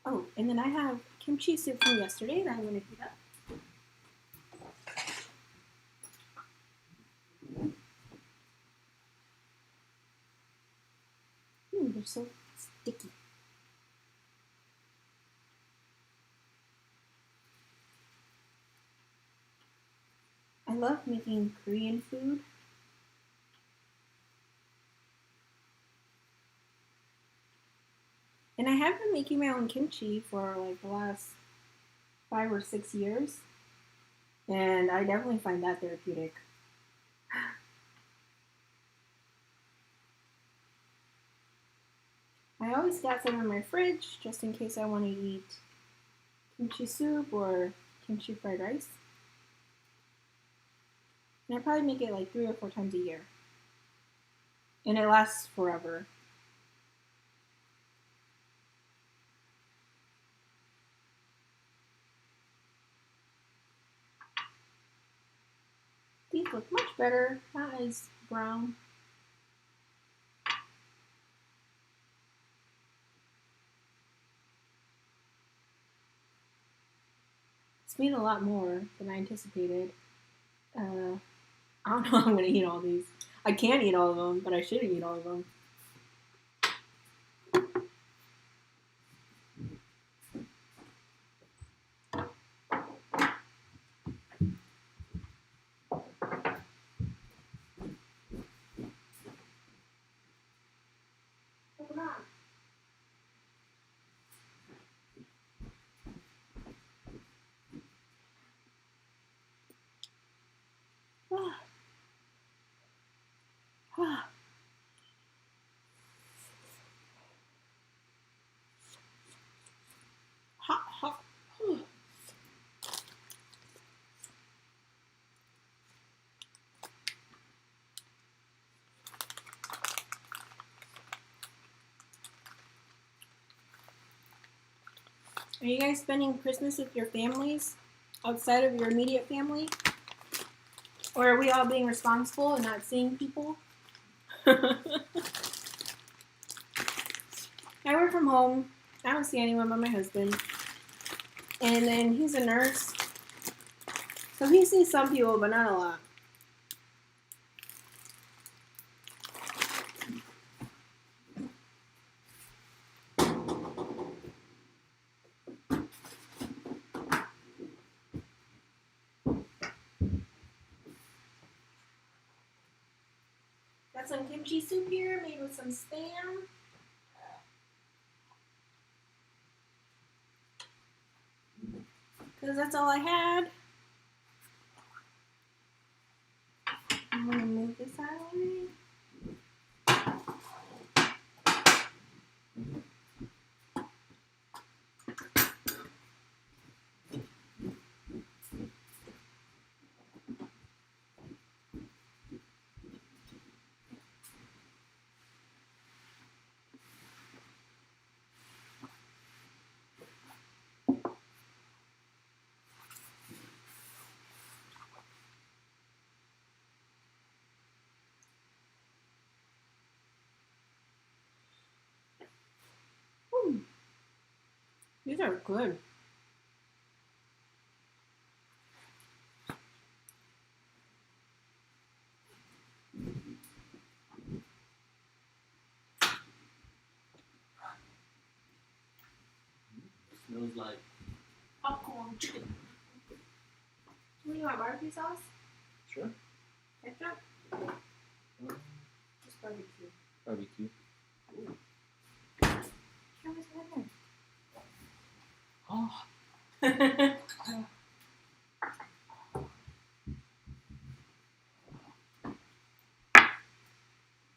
Oh, and then I have kimchi soup from yesterday that I'm going to heat up. They're so sticky. I love making Korean food. And I have been making my own kimchi for like the last 5 or 6 years. And I definitely find that therapeutic. I always got some in my fridge just in case I want to eat kimchi soup or kimchi fried rice. And I probably make it like 3 or 4 times a year. And it lasts forever. These look much better, not as brown. It's made a lot more than I anticipated. I don't know how I'm going to eat all these. I can't eat all of them, but I shouldn't eat all of them. Hot, hot. Are you guys spending Christmas with your families outside of your immediate family? Or are we all being responsible and not seeing people? I work from home. I don't see anyone but my husband. And then he's a nurse. So he sees some people, but not a lot. Got some kimchi soup here made with some Spam. Because that's all I had. I'm going to move this out of the way. They're good. Smells like popcorn chicken. Do you want barbecue sauce? Sure. Ketchup? Just barbecue. Barbecue. Ooh. Show us right Oh. there.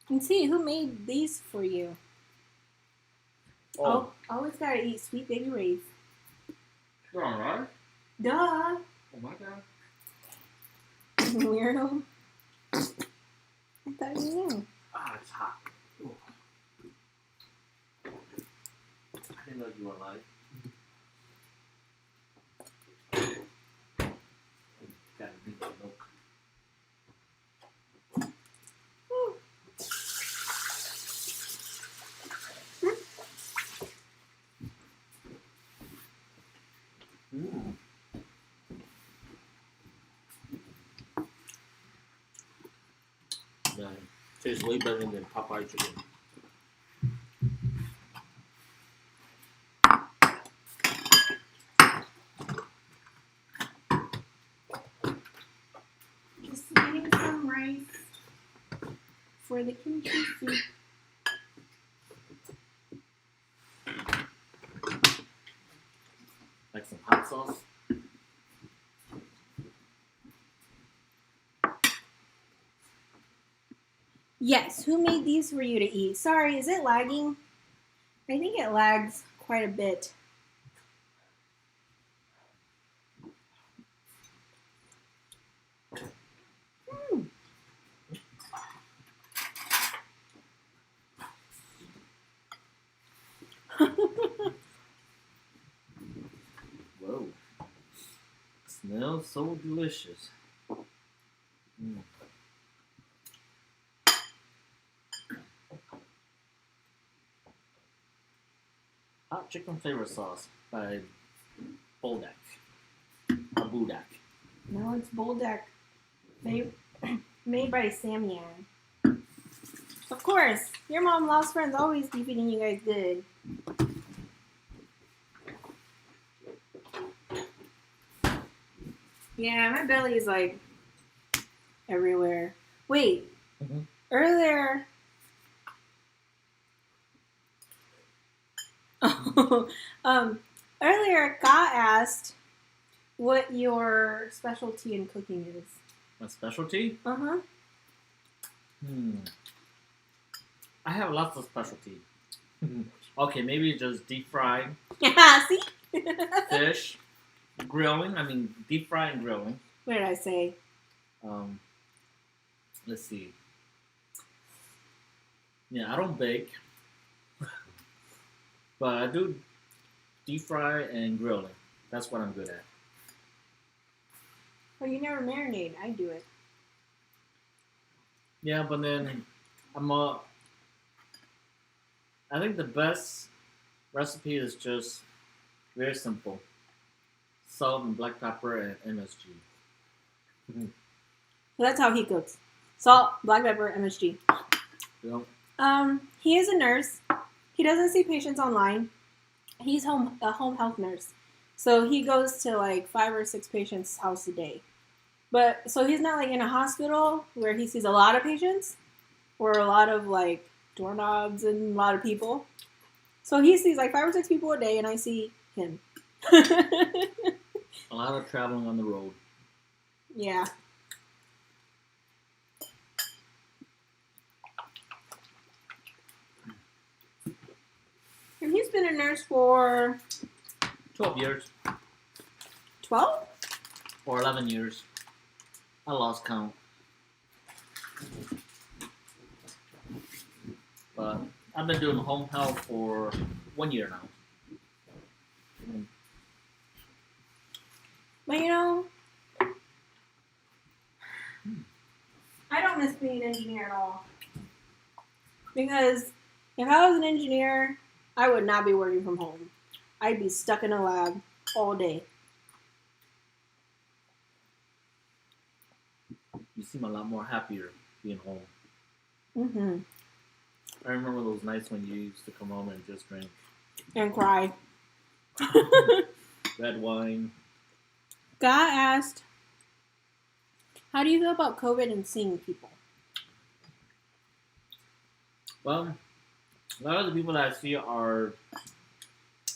And see, who made these for you? Oh, always gotta eat Sweet Baby Ray's. You're alright? Duh. Oh my god. Weirdo. I thought you knew. Ah, it's hot. Ooh. I didn't know you were alive. Gotta drink the milk. Mm. Yeah, tastes way better than Popeye chicken. Just getting some rice for the kimchi soup. Like some hot sauce. Yes, who made these for you to eat? Sorry, is it lagging? I think it lags quite a bit. Whoa. Smells so delicious. Mm. Hot chicken flavor sauce by Buldak. Or Budak. No, it's Bulldek. Made by Samyan. Of course, your mom lost friends always be feeding you guys good. Yeah, my belly is like everywhere. Wait, earlier. Earlier, Ka asked what your specialty in cooking is. My specialty? Uh-huh. I have lots of specialty. Okay, maybe just deep fry. Yeah, see? Fish. Grilling. I mean, deep fry and grilling. What did I say? Let's see. Yeah, I don't bake. But I do deep fry and grilling. That's what I'm good at. Well, you never marinate. I do it. Yeah, but then I think the best recipe is just very simple. Salt and black pepper and MSG. So that's how he cooks. Salt, black pepper, MSG. Yep. He is a nurse. He doesn't see patients online. He's a home health nurse. So he goes to like 5 or 6 patients' house a day. But so he's not like in a hospital where he sees a lot of patients or a lot of like doorknobs and a lot of people. So he sees like 5 or 6 people a day, and I see him. A lot of traveling on the road. Yeah. And he's been a nurse for 12 years. 12? Or 11 years. I lost count. But I've been doing home health for 1 year now. But you know, I don't miss being an engineer at all. Because if I was an engineer, I would not be working from home. I'd be stuck in a lab all day. You seem a lot more happier being home. Mm-hmm. I remember those nights when you used to come home and just drink And cry. red wine. God asked, how do you feel about COVID and seeing people? Well, a lot of the people that I see are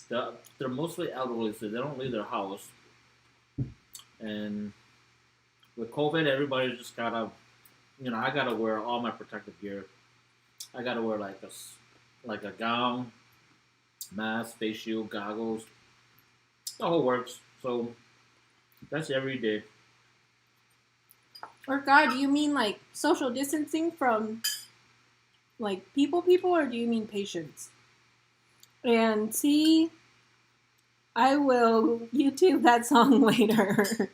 they're mostly elderly, so they don't leave their house. And with COVID, everybody just gotta, I gotta wear all my protective gear. I gotta wear like a gown, mask, face shield, goggles, the whole works. So that's every day. Or God, do you mean like social distancing from like people, or do you mean patients? And see, I will YouTube that song later.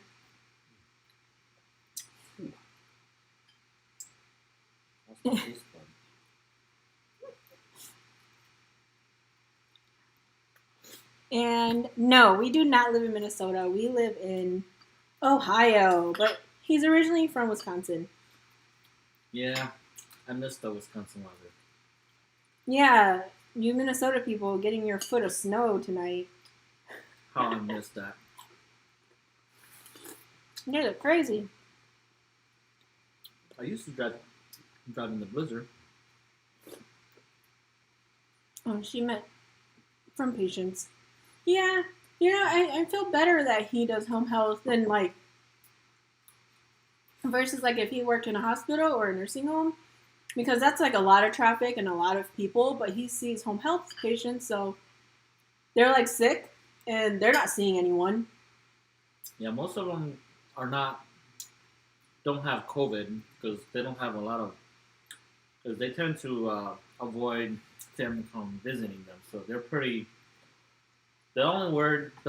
That's my face button. And no, we do not live in Minnesota. We live in Ohio, but he's originally from Wisconsin. Yeah, I missed the Wisconsin weather. Yeah, you Minnesota people getting your foot of snow tonight. How I missed that. You guys are crazy. I used to drive in the blizzard. Oh, she meant from patients. Yeah, I feel better that he does home health than like versus like if he worked in a hospital or a nursing home, because that's like a lot of traffic and a lot of people. But he sees home health patients, so they're like sick and they're not seeing anyone. Yeah, most of them don't have COVID because they don't have a lot of, because they tend to avoid them from visiting them. So they're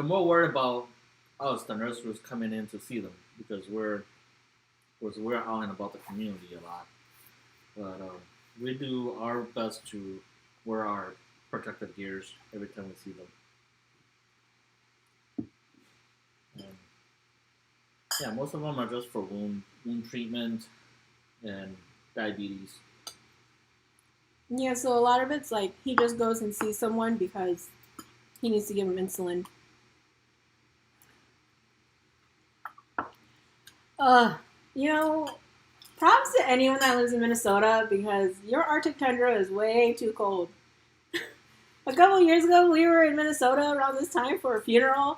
more worried about us, the nurses coming in to see them because we're out and about the community a lot. But we do our best to wear our protective gears every time we see them. Yeah, most of them are just for wound treatment and diabetes. Yeah, so a lot of it's like he just goes and sees someone because he needs to give him insulin. You know, props to anyone that lives in Minnesota because your Arctic tundra is way too cold. A couple years ago, we were in Minnesota around this time for a funeral,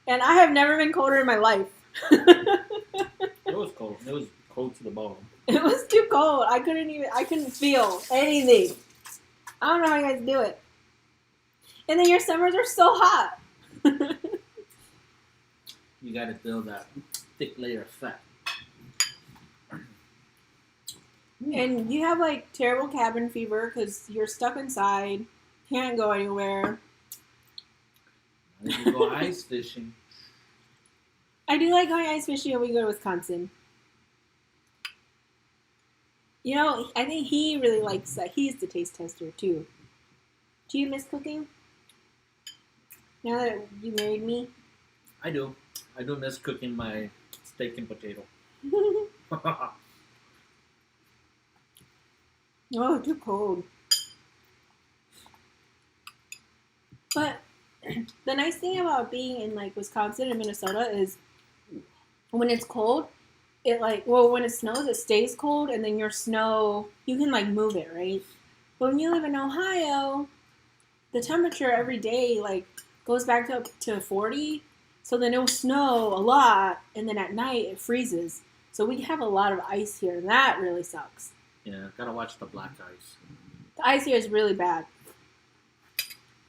and I have never been colder in my life. It was cold. It was cold to the bone. It was too cold. I couldn't feel anything. I don't know how you guys do it. And then your summers are so hot. You got to build that thick layer of fat. And you have like terrible cabin fever because you're stuck inside, can't go anywhere. You go ice fishing. I do like going ice fishing when we go to Wisconsin. You know, I think he really likes that. He's the taste tester too. Do you miss cooking? Now that you married me? I do. I do miss cooking my steak and potato. Oh, too cold. But the nice thing about being in like Wisconsin and Minnesota is when it's cold, when it snows, it stays cold, and then your snow, you can like move it, right? But when you live in Ohio, the temperature every day like goes back up to 40, so then it will snow a lot, and then at night it freezes. So we have a lot of ice here, and that really sucks. Yeah, gotta watch the black ice. The ice here is really bad.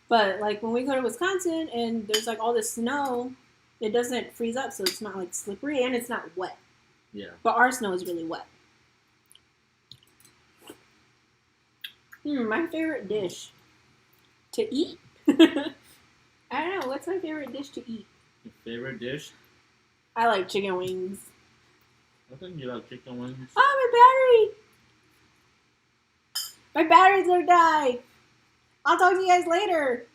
But like when we go to Wisconsin and there's like all this snow, it doesn't freeze up, so it's not like slippery and it's not wet. Yeah. But our snow is really wet. My favorite dish to eat? I don't know. What's my favorite dish to eat? Your favorite dish? I like chicken wings. I think you like chicken wings. Oh, my battery! My battery's gonna die. I'll talk to you guys later.